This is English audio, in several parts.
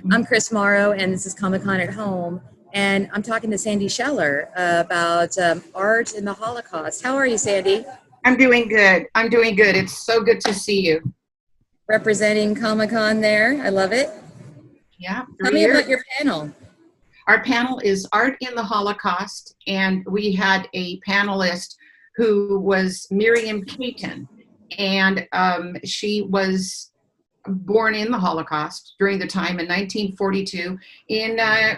I'm Chris Morrow, and this is ComicCon at Home. And I'm talking to Sandra Scheller about art in the Holocaust. How are you, Sandy? I'm doing good. I'm doing good. It's so good to see you. Representing ComicCon there. I love it. Yeah. Tell me about your panel. Our panel is Art in the Holocaust, and we had a panelist who was Miriam Katin, and she was born in the Holocaust during the time in 1942.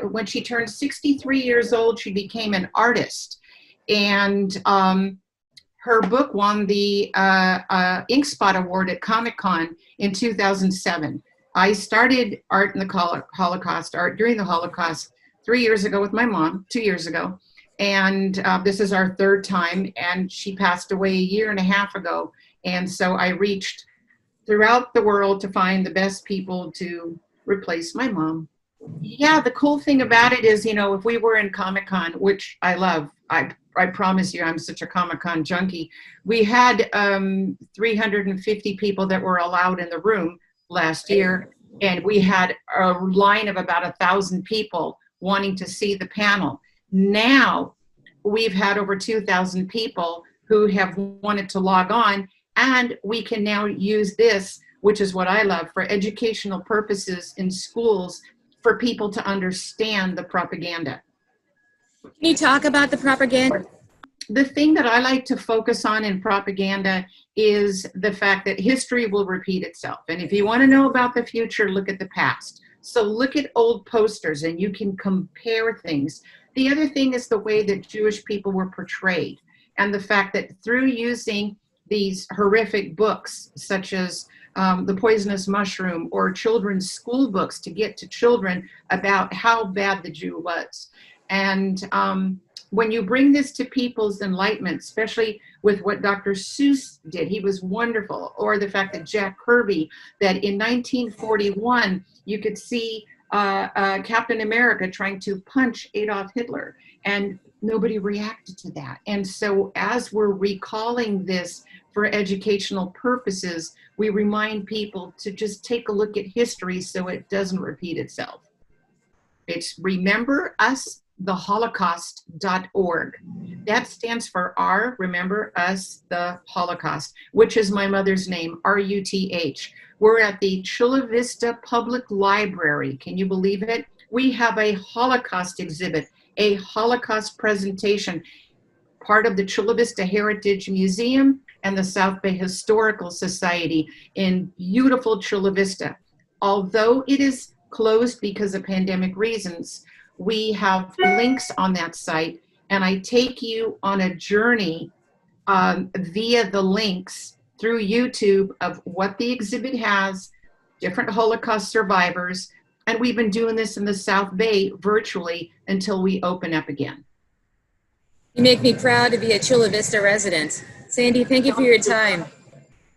When she turned 63 years old, she became an artist, and her book won the Ink Spot Award at ComicCon in 2007. I started art in the Holocaust, art during the Holocaust, 3 years ago with my mom, 2 years ago. And this is our third time, and she passed away a year and a half ago. And so I reached throughout the world to find the best people to replace my mom. Yeah, the cool thing about it is, if we were in Comic-Con, which I love, I promise you, I'm such a Comic-Con junkie. We had 350 people that were allowed in the room last year, and we had a line of about 1,000 people wanting to see the panel. Now we've had over 2,000 people who have wanted to log on, and we can now use this, which is what I love, for educational purposes in schools for people to understand the propaganda. Can you talk about the propaganda? The thing that I like to focus on in propaganda is the fact that history will repeat itself. And if you want to know about the future, look at the past. So look at old posters and you can compare things. The other thing is the way that Jewish people were portrayed, and the fact that through using these horrific books, such as The Poisonous Mushroom or children's school books, to get to children about how bad the Jew was. And when you bring this to people's enlightenment, especially with what Dr. Seuss did, he was wonderful. Or the fact that Jack Kirby, that in 1941, you could see Captain America trying to punch Adolf Hitler, and nobody reacted to that. And so as we're recalling this for educational purposes, we remind people to just take a look at history so it doesn't repeat itself. It's rememberustheholocaust.org. That stands for R, Remember Us the Holocaust, which is my mother's name, RUTH. We're at the Chula Vista Public Library. Can you believe it? We have a Holocaust exhibit, a Holocaust presentation, part of the Chula Vista Heritage Museum and the South Bay Historical Society in beautiful Chula Vista. Although it is closed because of pandemic reasons, we have links on that site, and I take you on a journey via the links through YouTube of what the exhibit has, different Holocaust survivors, and we've been doing this in the South Bay virtually until we open up again. You make me proud to be a Chula Vista resident. Sandy, thank you for your time.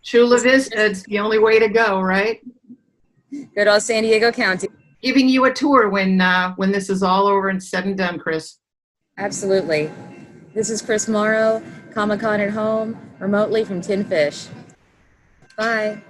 Chula Vista, it's the only way to go, right? Good old San Diego County. Giving you a tour when this is all over and said and done, Chris. Absolutely. This is Chris Morrow, ComicCon at Home, remotely from Tin Fish. Bye.